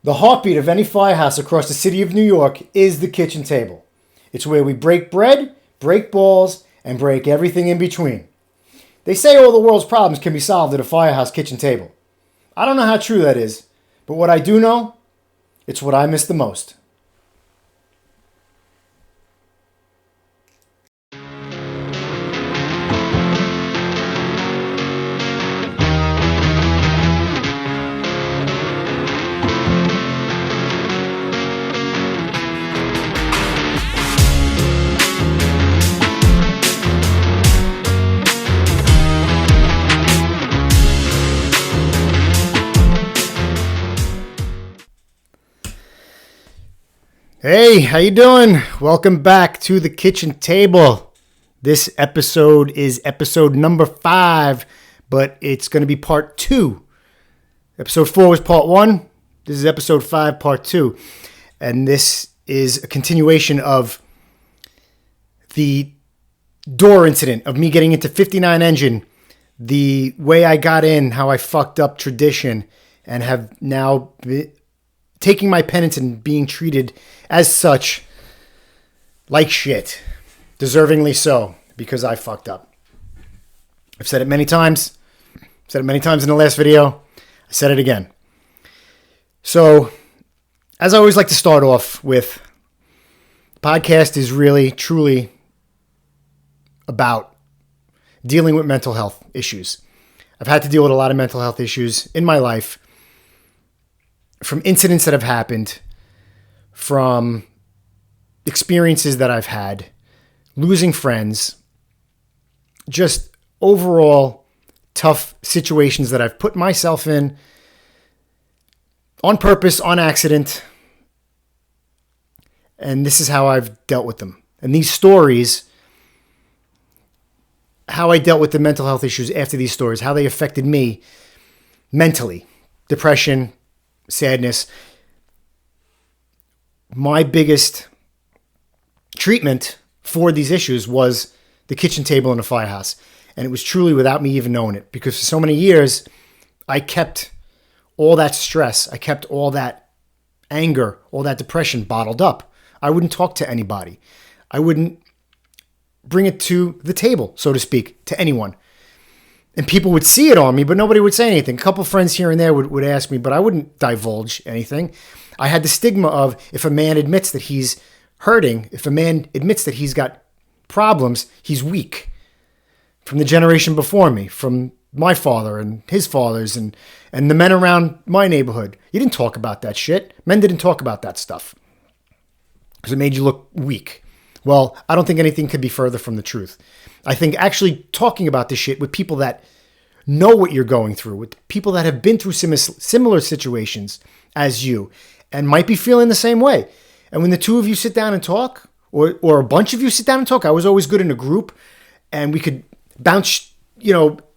The heartbeat of any firehouse across the city of New York is the kitchen table. It's where we break bread, break balls, and break everything in between. They say all the world's problems can be solved at a firehouse kitchen table. I don't know how true that is, but what I do know, it's what I miss the most. Hey, how you doing? Welcome back to the kitchen table. This episode is episode number 5, but it's going to be part 2. Episode 4 was part 1. This is episode 5, part 2. And this is a continuation of the door incident of me getting into 59 engine, the way I got in, how I fucked up tradition, and have now taking my penance and being treated as such like shit. Deservingly so, because I fucked up. I've said it many times. I've said it many times in the last video. I said it again. So, as I always like to start off with, the podcast is really, truly about dealing with mental health issues. I've had to deal with a lot of mental health issues in my life, from incidents that have happened, from experiences that I've had, losing friends, just overall tough situations that I've put myself in on purpose, on accident, and this is how I've dealt with them. And these stories, how I dealt with the mental health issues after these stories, how they affected me mentally, depression, sadness. My biggest treatment for these issues was the kitchen table in the firehouse. And it was truly without me even knowing it, because for so many years, I kept all that stress, I kept all that anger, all that depression bottled up. I wouldn't talk to anybody. I wouldn't bring it to the table, so to speak, to anyone. And people would see it on me, but nobody would say anything. A couple friends here and there would ask me, but I wouldn't divulge anything. I had the stigma of, if a man admits that he's hurting, if a man admits that he's got problems, he's weak. From the generation before me, from my father and his fathers and the men around my neighborhood. You didn't talk about that shit. Men didn't talk about that stuff because it made you look weak. Well, I don't think anything could be further from the truth. I think actually talking about this shit with people that know what you're going through, with people that have been through similar situations as you and might be feeling the same way. And when the two of you sit down and talk, or a bunch of you sit down and talk, I was always good in a group, and we could bounce,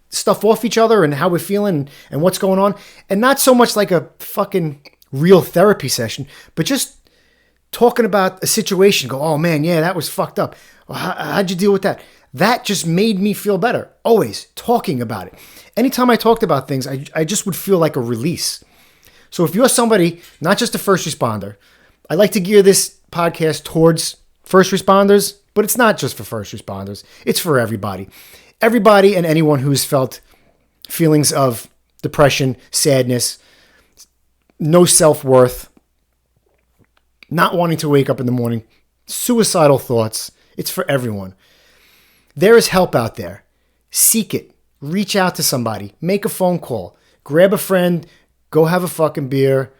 stuff off each other and how we're feeling and what's going on. And not so much like a fucking real therapy session, but just talking about a situation, go, oh man, yeah, that was fucked up. Well, how'd you deal with that? That just made me feel better. Always talking about it. Anytime I talked about things, I just would feel like a release. So if you're somebody, not just a first responder, I like to gear this podcast towards first responders, but it's not just for first responders. It's for everybody. Everybody and anyone who's felt feelings of depression, sadness, no self-worth, not wanting to wake up in the morning, suicidal thoughts. It's for everyone. There is help out there. Seek it. Reach out to somebody. Make a phone call. Grab a friend. Go have a fucking beer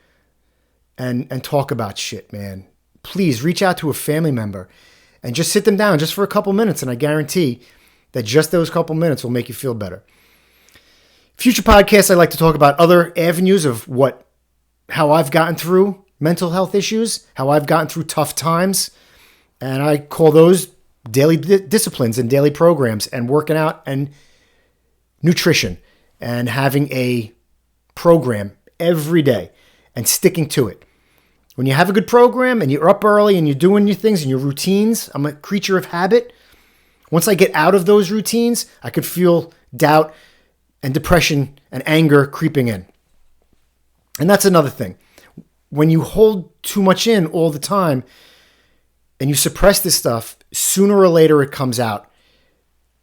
and talk about shit, man. Please reach out to a family member and just sit them down just for a couple minutes, and I guarantee that just those couple minutes will make you feel better. Future podcasts, I like to talk about other avenues of how I've gotten through mental health issues, how I've gotten through tough times, and I call those daily disciplines and daily programs and working out and nutrition and having a program every day and sticking to it. When you have a good program and you're up early and you're doing your things and your routines, I'm a creature of habit. Once I get out of those routines, I could feel doubt and depression and anger creeping in. And that's another thing. when you hold too much in all the time and you suppress this stuff, sooner or later it comes out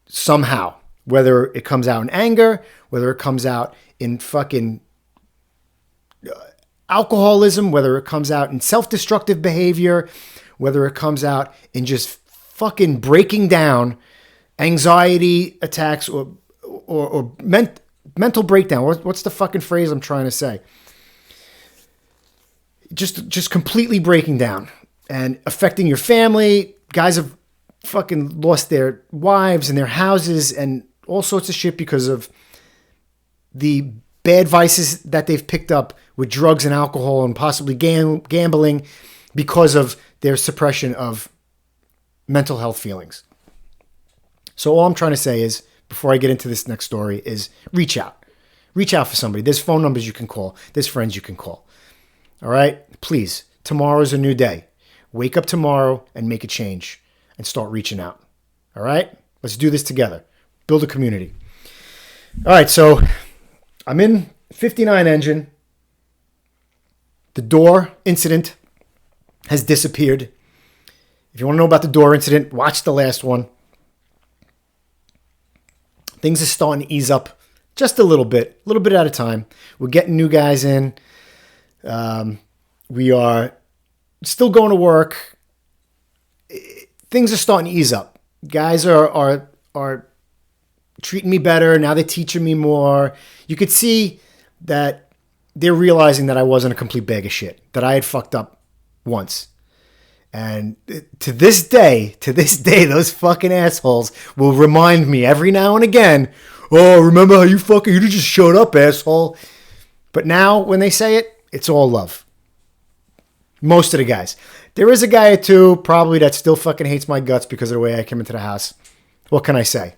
somehow. Whether it comes out in anger, whether it comes out in fucking alcoholism, whether it comes out in self-destructive behavior, whether it comes out in just fucking breaking down, anxiety attacks, or mental breakdown. What's the fucking phrase I'm trying to say? Just completely breaking down and affecting your family. Guys have fucking lost their wives and their houses and all sorts of shit because of the bad vices that they've picked up with drugs and alcohol and possibly gambling because of their suppression of mental health feelings. So all I'm trying to say is, before I get into this next story, is reach out. Reach out for somebody. There's phone numbers you can call. There's friends you can call. All right? Please, tomorrow's a new day. Wake up tomorrow and make a change and start reaching out. All right? Let's do this together. Build a community. All right, so I'm in 59 engine. The door incident has disappeared. If you want to know about the door incident, watch the last one. Things are starting to ease up just a little bit at a time. We're getting new guys in. We are still going to work. Things are starting to ease up. Guys are treating me better. Now they're teaching me more. You could see that they're realizing that I wasn't a complete bag of shit, that I had fucked up once. And to this day, those fucking assholes will remind me every now and again, oh, remember how you just showed up, asshole. But now when they say it, it's all love. Most of the guys. There is a guy or two probably that still fucking hates my guts because of the way I came into the house. What can I say?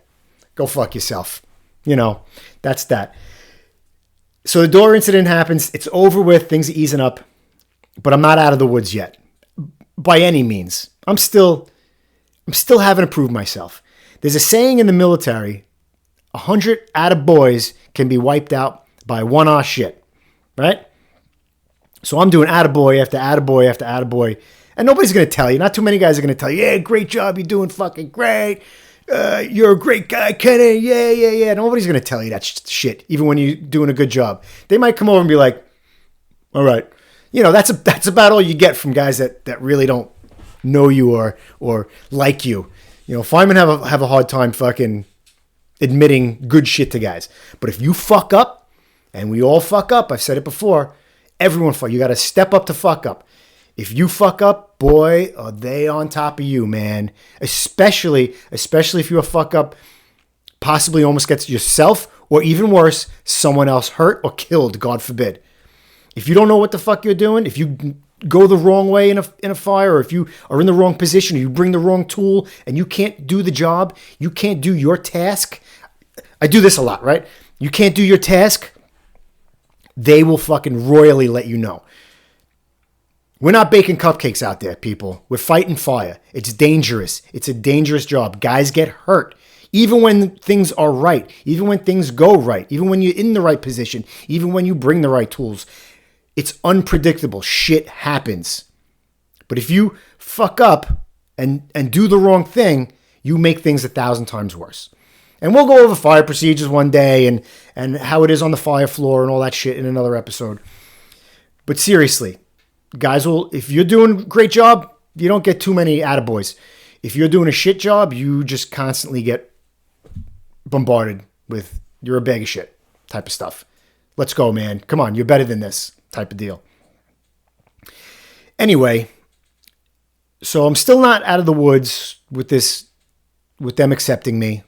Go fuck yourself. You know, that's that. So the door incident happens. It's over with. Things are easing up. But I'm not out of the woods yet. By any means. I'm still having to prove myself. There's a saying in the military, 100 attaboys can be wiped out by one shit. Right? So I'm doing attaboy after attaboy after attaboy. And nobody's going to tell you. Not too many guys are going to tell you, yeah, great job. You're doing fucking great. You're a great guy, Kenny. Yeah. Nobody's going to tell you that shit, even when you're doing a good job. They might come over and be like, all right. You know, that's about all you get from guys that really don't know you or like you. You know, firemen have a hard time fucking admitting good shit to guys. But if you fuck up, and we all fuck up, I've said it before, everyone fuck. You got to step up to fuck up. If you fuck up, boy, are they on top of you, man. Especially if you a fuck up, possibly almost gets yourself, or even worse, someone else hurt or killed, God forbid. If you don't know what the fuck you're doing, if you go the wrong way in a fire, or if you are in the wrong position, or you bring the wrong tool, and you can't do the job, you can't do your task. I do this a lot, right? You can't do your task, they will fucking royally let you know. We're not baking cupcakes out there, people. We're fighting fire. It's dangerous. It's a dangerous job. Guys get hurt. Even when things are right. Even when things go right. Even when you're in the right position. Even when you bring the right tools. It's unpredictable. Shit happens. But if you fuck up and do the wrong thing, you make things 1,000 times worse. And we'll go over fire procedures one day and how it is on the fire floor and all that shit in another episode. But seriously, guys if you're doing a great job, you don't get too many attaboys. If you're doing a shit job, you just constantly get bombarded with you're a bag of shit type of stuff. Let's go, man. Come on, you're better than this type of deal. Anyway, so I'm still not out of the woods with them accepting me.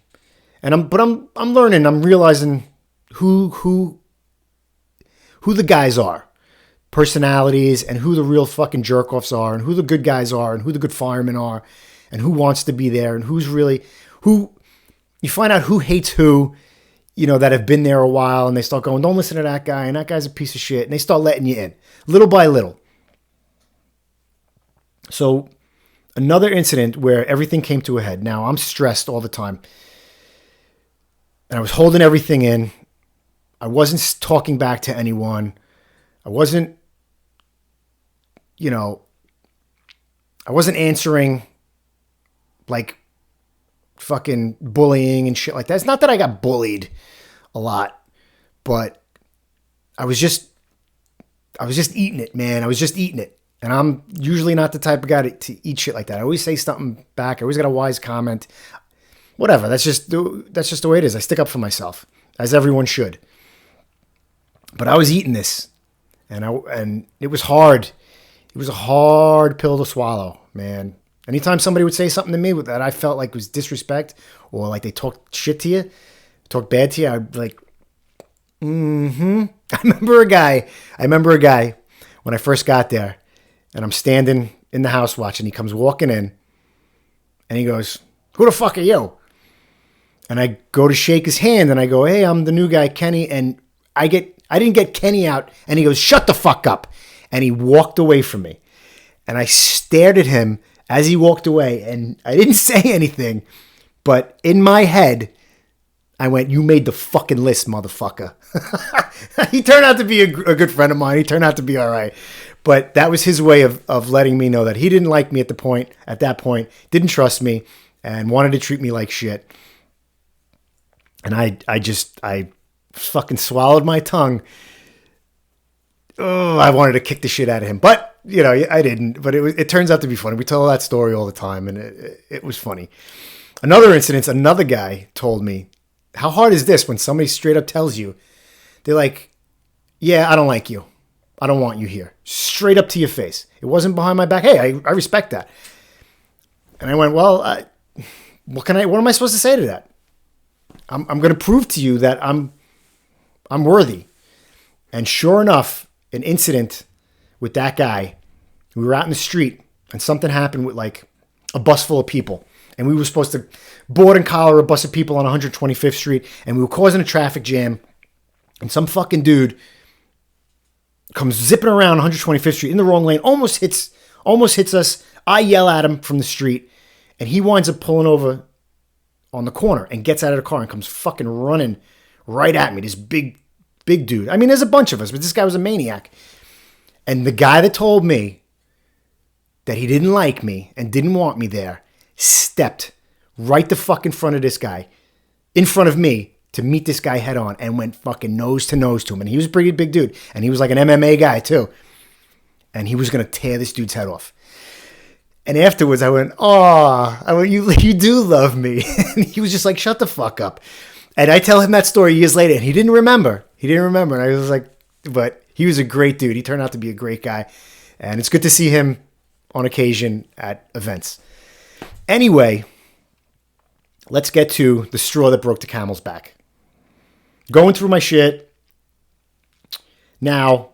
And I'm learning, I'm realizing who the guys are. Personalities, and who the real fucking jerk-offs are, and who the good guys are, and who the good firemen are, and who wants to be there, and who you find out who hates who, you know, that have been there a while, and they start going, don't listen to that guy, and that guy's a piece of shit, and they start letting you in, little by little. So, another incident where everything came to a head. Now, I'm stressed all the time, and I was holding everything in. I wasn't talking back to anyone. I wasn't you know, I wasn't answering like fucking bullying and shit like that. It's not that I got bullied a lot, but I was just eating it, man. I was just eating it. And I'm usually not the type of guy to eat shit like that. I always say something back. I always got a wise comment. Whatever. That's just the way it is. I stick up for myself, as everyone should. But I was eating this, and it was hard. It was a hard pill to swallow, man. Anytime somebody would say something to me that I felt like was disrespect, or like they talked shit to you, talked bad to you, I'd be like, I remember a guy when I first got there, and I'm standing in the house watching. He comes walking in, and he goes, "Who the fuck are you?" And I go to shake his hand, and I go, "Hey, I'm the new guy, Kenny." And I didn't get Kenny out, and he goes, "Shut the fuck up." And he walked away from me. And I stared at him as he walked away, and I didn't say anything, but in my head, I went, "You made the fucking list, motherfucker." He turned out to be a good friend of mine. He turned out to be all right. But that was his way of letting me know that he didn't like me at that point, didn't trust me, and wanted to treat me like shit. And I fucking swallowed my tongue. Oh, I wanted to kick the shit out of him. But, I didn't. But it turns out to be funny. We tell that story all the time, and it was funny. Another incident, another guy told me, how hard is this when somebody straight up tells you, they're like, "Yeah, I don't like you. I don't want you here." Straight up to your face. It wasn't behind my back. Hey, I respect that. And I went, well, what am I supposed to say to that? I'm going to prove to you that I'm worthy. And sure enough, an incident with that guy, we were out in the street and something happened with like a bus full of people. And we were supposed to board and collar a bus of people on 125th Street. And we were causing a traffic jam. And some fucking dude comes zipping around 125th Street in the wrong lane, almost hits us. I yell at him from the street, and he winds up pulling over on the corner and gets out of the car and comes fucking running right at me. This big dude. I mean, there's a bunch of us, but this guy was a maniac. And the guy that told me that he didn't like me and didn't want me there stepped right the fuck in front of this guy, in front of me, to meet this guy head on, and went fucking nose to nose to him. And he was a pretty big dude. And he was like an MMA guy too. And he was going to tear this dude's head off. And afterwards I went, you do love me. And he was just like, "Shut the fuck up." And I tell him that story years later, and he didn't remember. And I was like, but he was a great dude. He turned out to be a great guy. And it's good to see him on occasion at events. Anyway, let's get to the straw that broke the camel's back. Going through my shit. Now,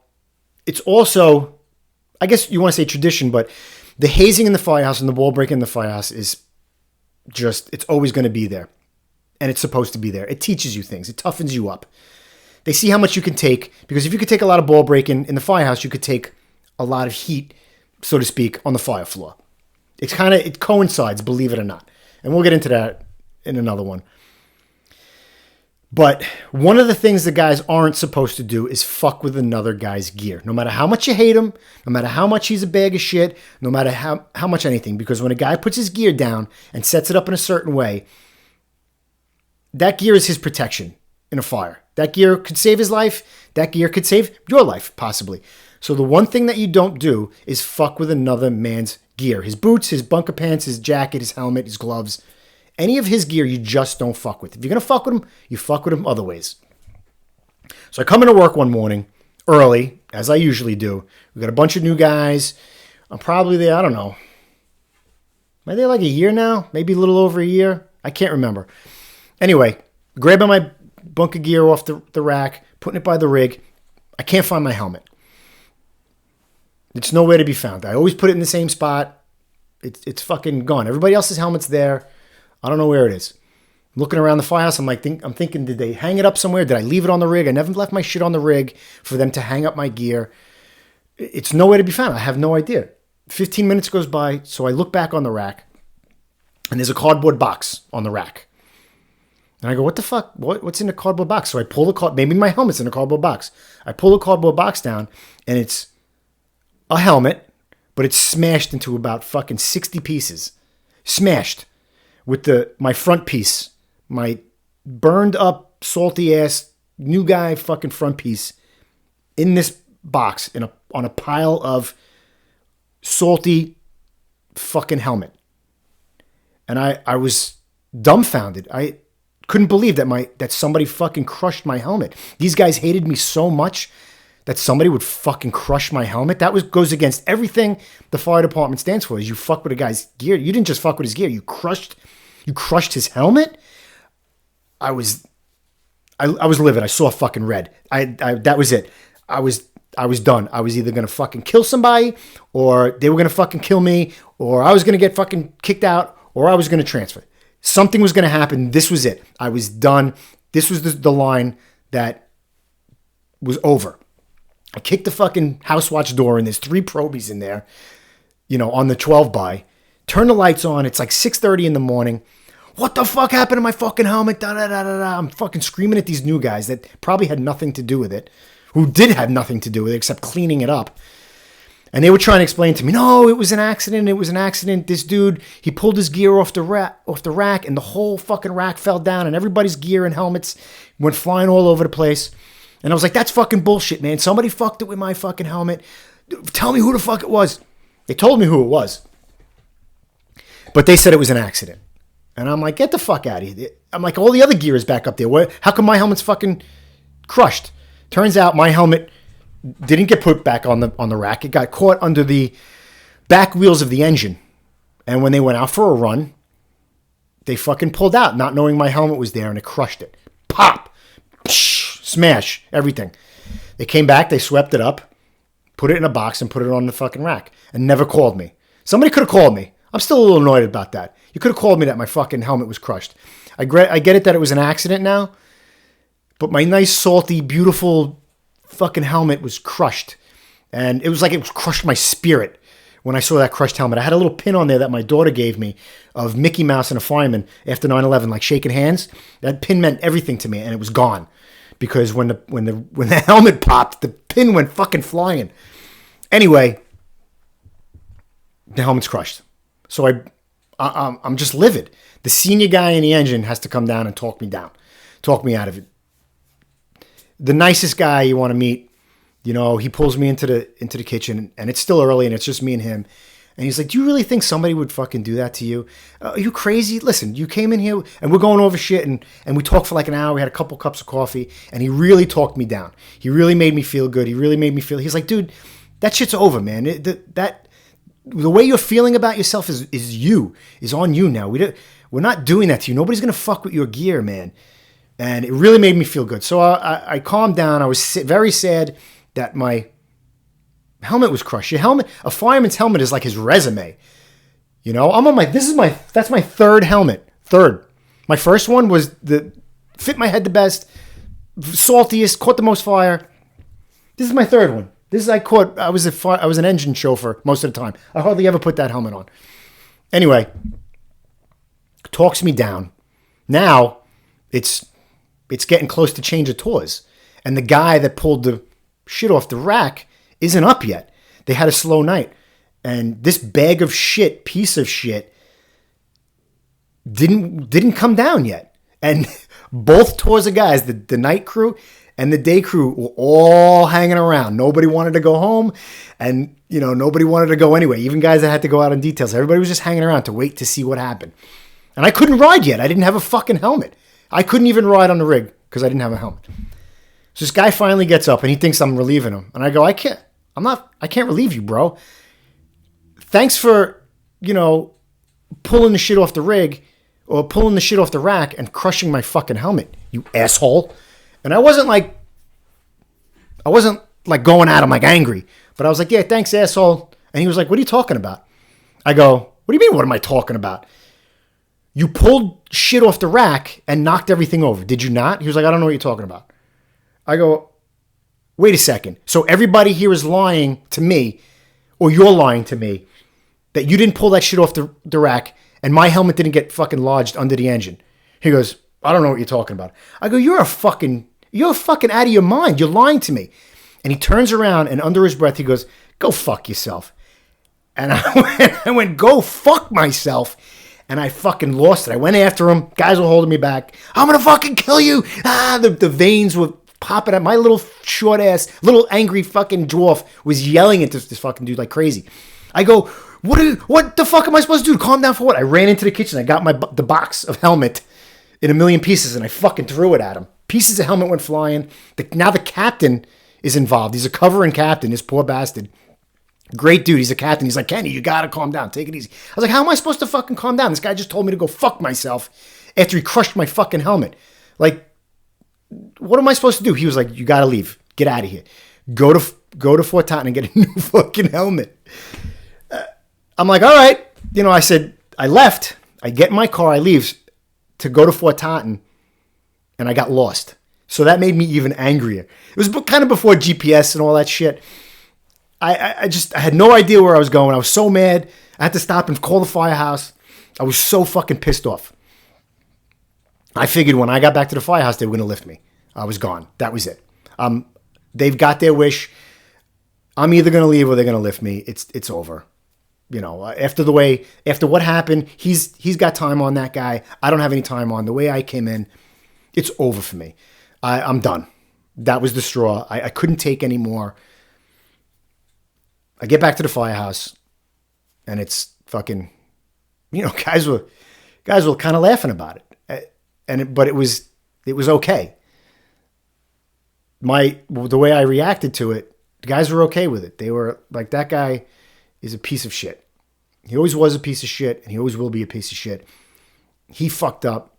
it's also, I guess you want to say tradition, but the hazing in the firehouse and the ball breaking in the firehouse is just, it's always going to be there. And it's supposed to be there. It teaches you things. It toughens you up. They see how much you can take, because if you could take a lot of ball breaking in the firehouse, you could take a lot of heat, so to speak, on the fire floor. It coincides, believe it or not. And we'll get into that in another one. But one of the things the guys aren't supposed to do is fuck with another guy's gear. No matter how much you hate him, no matter how much he's a bag of shit, no matter how much anything. Because when a guy puts his gear down and sets it up in a certain way, that gear is his protection in a fire. That gear could save his life. That gear could save your life, possibly. So the one thing that you don't do is fuck with another man's gear. His boots, his bunker pants, his jacket, his helmet, his gloves. Any of his gear you just don't fuck with. If you're going to fuck with him, you fuck with him other ways. So I come into work one morning, early, as I usually do. We got a bunch of new guys. I'm probably there, I don't know. Am I there like a year now? Maybe a little over a year? I can't remember. Anyway, grabbing my bunker gear off the rack, putting it by the rig. I can't find my helmet. It's nowhere to be found. I always put it in the same spot. It's fucking gone. Everybody else's helmet's there. I don't know where it is. I'm looking around the firehouse. I'm thinking, did they hang it up somewhere? Did I leave it on the rig? I never left my shit on the rig for them to hang up my gear. It's nowhere to be found. I have no idea. 15 minutes goes by, so I look back on the rack, and there's a cardboard box on the rack. And I go, what the fuck? What's in the cardboard box? So I pull maybe my helmet's in the cardboard box. I pull the cardboard box down, and it's a helmet but it's smashed into about fucking 60 pieces. Smashed with my front piece, my burned up, salty ass, new guy fucking front piece in this box on a pile of salty fucking helmet. And I was dumbfounded. I couldn't believe that somebody fucking crushed my helmet. These guys hated me so much that somebody would fucking crush my helmet. That goes against everything the fire department stands for. Is you fuck with a guy's gear. You didn't just fuck with his gear. You crushed his helmet. I was livid. I saw fucking red. That was it. I was done. I was either gonna fucking kill somebody, or they were gonna fucking kill me, or I was gonna get fucking kicked out, or I was gonna transfer. Something was gonna happen. This was it. I was done. This was the line that was over. I kicked the fucking house watch door, and there's 3 probies in there, on the 12 by. Turn the lights on. It's like 6:30 in the morning. What the fuck happened to my fucking helmet? Da, da, da, da, da. I'm fucking screaming at these new guys that probably had nothing to do with it, who did have nothing to do with it except cleaning it up. And they were trying to explain to me, no, it was an accident. It was an accident. This dude, he pulled his gear off the rack, and the whole fucking rack fell down, and everybody's gear and helmets went flying all over the place. And I was like, that's fucking bullshit, man. Somebody fucked it with my fucking helmet. Tell me who the fuck it was. They told me who it was. But they said it was an accident. And I'm like, get the fuck out of here. I'm like, all the other gear is back up there. How come my helmet's fucking crushed? Turns out my helmet didn't get put back on the rack. It got caught under the back wheels of the engine. And when they went out for a run, they fucking pulled out, not knowing my helmet was there, and it crushed it. Pop! Psh, smash! Everything. They came back, they swept it up, put it in a box, and put it on the fucking rack, and never called me. Somebody could have called me. I'm still a little annoyed about that. You could have called me that my fucking helmet was crushed. I get it that it was an accident now, but my nice, salty, beautiful fucking helmet was crushed. And it was like it crushed my spirit when I saw that crushed helmet. I had a little pin on there that my daughter gave me of Mickey Mouse and a fireman after 9/11, like shaking hands. That pin meant everything to me, and it was gone because when the helmet popped, the pin went fucking flying. Anyway, the helmet's crushed. So I'm just livid. The senior guy in the engine has to come down and talk me out of it. The nicest guy you want to meet, he pulls me into the kitchen, and it's still early, and it's just me and him. And he's like, do you really think somebody would fucking do that to you? Are you crazy? Listen, you came in here, and we're going over shit, and we talked for like an hour. We had a couple cups of coffee, and he really talked me down. He really made me feel good. He's like, dude, that shit's over, man. The way you're feeling about yourself is on you now. We're not doing that to you. Nobody's going to fuck with your gear, man. And it really made me feel good. So I calmed down. I was very sad that my helmet was crushed. A fireman's helmet is like his resume. I'm on that's my 3rd helmet. 3rd. My first one was fit my head the best, saltiest, caught the most fire. This is my 3rd one. I was an engine chauffeur most of the time. I hardly ever put that helmet on. Anyway, talks me down. Now it's getting close to change of tours. And the guy that pulled the shit off the rack isn't up yet. They had a slow night. And this piece of shit, didn't come down yet. And both tours of guys, the night crew and the day crew, were all hanging around. Nobody wanted to go home, and nobody wanted to go anyway. Even guys that had to go out on details. Everybody was just hanging around to wait to see what happened. And I couldn't ride yet. I didn't have a fucking helmet. I couldn't even ride on the rig because I didn't have a helmet. So this guy finally gets up and he thinks I'm relieving him. And I go, I can't relieve you, bro. Thanks for, pulling the shit off the rig or pulling the shit off the rack and crushing my fucking helmet, you asshole. And I wasn't like going at him like angry, but I was like, yeah, thanks, asshole. And he was like, what are you talking about? I go, what do you mean, what am I talking about? You pulled shit off the rack and knocked everything over. Did you not? He was like, I don't know what you're talking about. I go, wait a second. So everybody here is lying to me, or you're lying to me, that you didn't pull that shit off the rack and my helmet didn't get fucking lodged under the engine. He goes, I don't know what you're talking about. I go, you're fucking out of your mind. You're lying to me. And he turns around and under his breath, he goes, go fuck yourself. And I went, go fuck myself. And I fucking lost it. I went after him. Guys were holding me back. I'm going to fucking kill you. The veins were popping out. My little short ass, little angry fucking dwarf was yelling at this fucking dude like crazy. I go, what the fuck am I supposed to do? Calm down for what? I ran into the kitchen. I got the box of helmet in a million pieces and I fucking threw it at him. Pieces of helmet went flying. Now the captain is involved. He's a covering captain, this poor bastard. Great dude. He's a captain. He's like, Kenny, you got to calm down. Take it easy. I was like, how am I supposed to fucking calm down? This guy just told me to go fuck myself after he crushed my fucking helmet. Like, what am I supposed to do? He was like, you got to leave. Get out of here. Go to Fort Totten and get a new fucking helmet. I'm like, all right. I said, I left. I get in my car. I leave to go to Fort Totten. And I got lost. So that made me even angrier. It was kind of before GPS and all that shit. I had no idea where I was going. I was so mad. I had to stop and call the firehouse. I was so fucking pissed off. I figured when I got back to the firehouse, they were going to lift me. I was gone. That was it. They've got their wish. I'm either going to leave or they're going to lift me. It's over. After what happened, he's got time on that guy. I don't have any time on. The way I came in, it's over for me. I'm done. That was the straw. I couldn't take any more. I get back to the firehouse, and it's fucking, guys were kind of laughing about it, but it was okay. The way I reacted to it, the guys were okay with it. They were like, that guy is a piece of shit. He always was a piece of shit, and he always will be a piece of shit. He fucked up.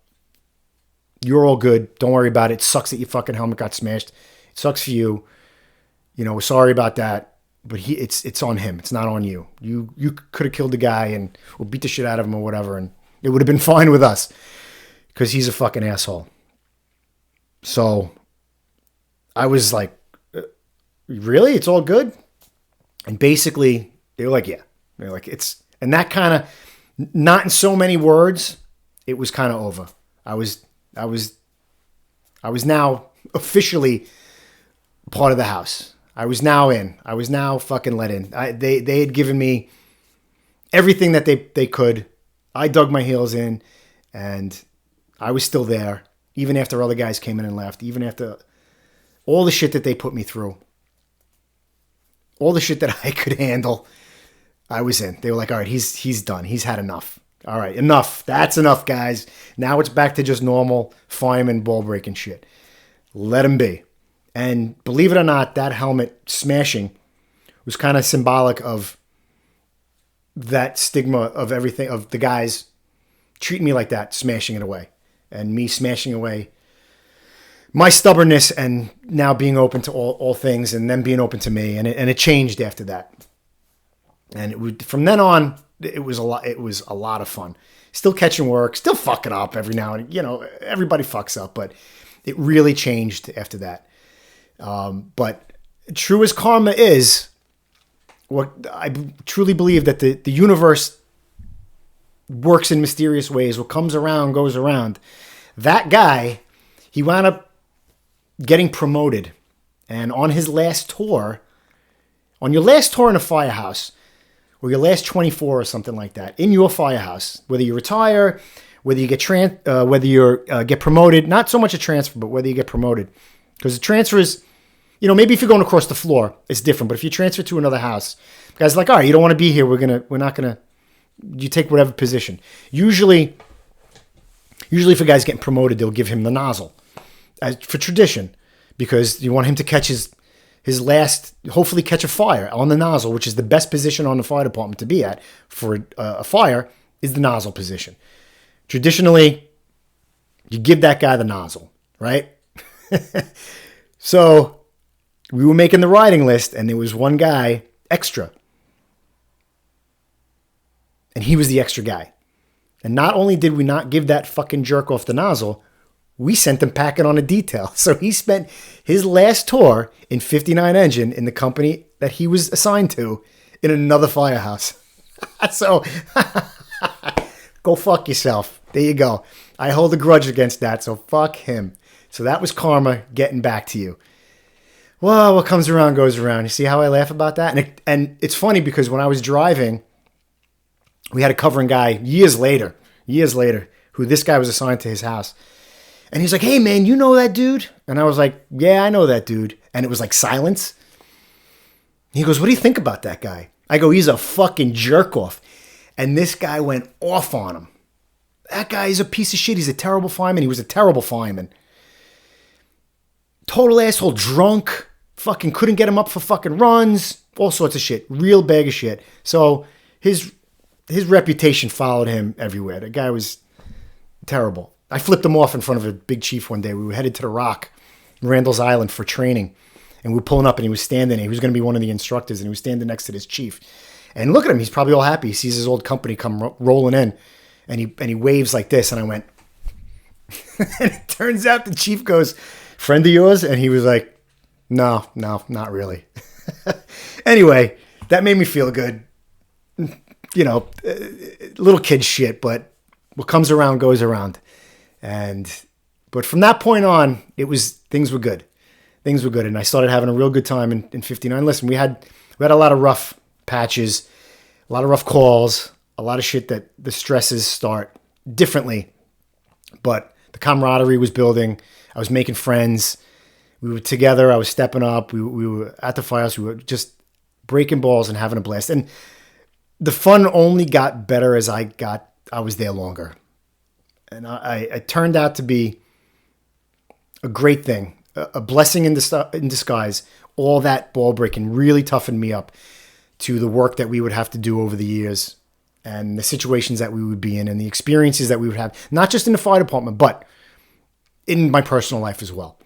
You're all good. Don't worry about it. It sucks that your fucking helmet got smashed. It sucks for you. We're sorry about that. But it's on him. It's not on you. You could have killed the guy or beat the shit out of him or whatever, and it would have been fine with us because he's a fucking asshole. So I was like, really? It's all good? And basically, they were like, yeah. They're like, and that kind of, not in so many words, it was kind of over. I was now officially part of the house. I was now in. I was now fucking let in. They had given me everything that they could. I dug my heels in, and I was still there, even after other guys came in and left, even after all the shit that they put me through, all the shit that I could handle. I was in. They were like, all right, he's done. He's had enough. All right, enough. That's enough, guys. Now it's back to just normal fireman ball breaking shit. Let him be. And believe it or not, that helmet smashing was kind of symbolic of that stigma of everything, of the guys treating me like that, smashing it away. And me smashing away my stubbornness and now being open to all things and them being open to me. And it changed after that. And from then on, it was a lot of fun. Still catching work, still fucking up every now and everybody fucks up, but it really changed after that. But true as karma is, what I truly believe that the universe works in mysterious ways. What comes around goes around. That guy, he wound up getting promoted. And on his last tour, on your last tour in a firehouse, or your last 24 or something like that, in your firehouse, whether you retire, whether you get get promoted, not so much a transfer, but whether you get promoted. Because the transfer is, maybe if you're going across the floor, it's different. But if you transfer to another house, guys are like, all right, you don't want to be here. You take whatever position. Usually if a guy's getting promoted, they'll give him the nozzle for tradition, because you want him to catch his last, hopefully catch a fire on the nozzle, which is the best position on the fire department to be at for a fire, is the nozzle position. Traditionally, you give that guy the nozzle, right? So we were making the riding list, and there was one guy extra. And he was the extra guy. And not only did we not give that fucking jerk off the nozzle, we sent him packing on a detail. So he spent his last tour in 59 engine in the company that he was assigned to in another firehouse. So go fuck yourself. There you go. I hold a grudge against that, so fuck him. So that was karma getting back to you. Well, what comes around goes around. You see how I laugh about that? And it's funny because when I was driving, we had a covering guy years later, who this guy was assigned to his house. And he's like, hey, man, you know that dude? And I was like, yeah, I know that dude. And it was like silence. He goes, what do you think about that guy? I go, he's a fucking jerk off. And this guy went off on him. That guy is a piece of shit. He's a terrible fireman. He was a terrible fireman. Total asshole, drunk. Fucking couldn't get him up for fucking runs. All sorts of shit. Real bag of shit. So his reputation followed him everywhere. The guy was terrible. I flipped him off in front of a big chief one day. We were headed to the Rock, Randall's Island, for training. And we were pulling up and he was standing there. He was going to be one of the instructors and he was standing next to this chief. And look at him. He's probably all happy. He sees his old company come rolling in. And he waves like this. And I went, and it turns out the chief goes, friend of yours? And he was like, no, not really. Anyway, that made me feel good. You know, little kid shit, but what comes around goes around. But from that point on, things were good. Things were good. And I started having a real good time in 59. Listen, we had a lot of rough patches, a lot of rough calls, a lot of shit that the stresses start differently. But the camaraderie was building. I was making friends. We were together. I was stepping up. We were at the firehouse. We were just breaking balls and having a blast. And the fun only got better as I was there longer. And I turned out to be a great thing, a blessing in disguise. All that ball breaking really toughened me up to the work that we would have to do over the years and the situations that we would be in and the experiences that we would have, not just in the fire department, but in my personal life as well.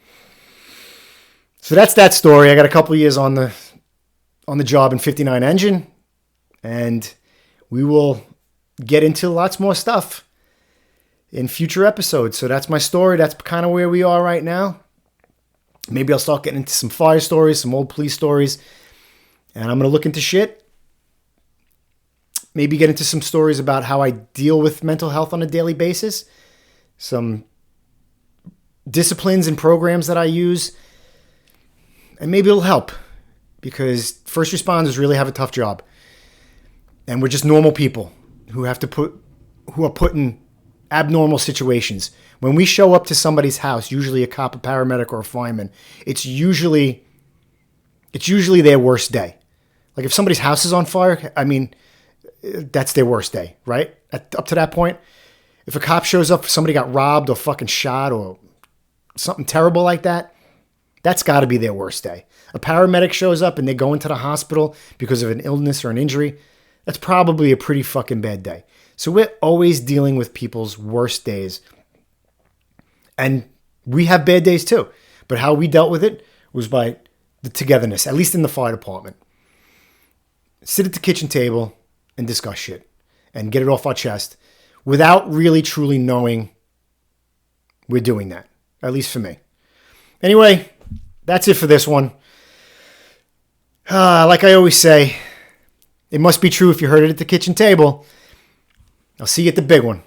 So that's that story. I got a couple of years on the job in 59 Engine, and we will get into lots more stuff in future episodes. So that's my story. That's kind of where we are right now. Maybe I'll start getting into some fire stories, some old police stories, and I'm going to look into shit. Maybe get into some stories about how I deal with mental health on a daily basis, some disciplines and programs that I use, and maybe it'll help because first responders really have a tough job. And we're just normal people who are put in abnormal situations. When we show up to somebody's house, usually a cop, a paramedic, or a fireman, it's usually their worst day. Like if somebody's house is on fire, I mean, that's their worst day, right? Up to that point, if a cop shows up, somebody got robbed or fucking shot or something terrible like that, that's got to be their worst day. A paramedic shows up and they go into the hospital because of an illness or an injury, that's probably a pretty fucking bad day. So we're always dealing with people's worst days. And we have bad days too. But how we dealt with it was by the togetherness, at least in the fire department. Sit at the kitchen table and discuss shit and get it off our chest without really truly knowing we're doing that, at least for me. Anyway, that's it for this one. Like I always say, it must be true if you heard it at the kitchen table. I'll see you at the big one.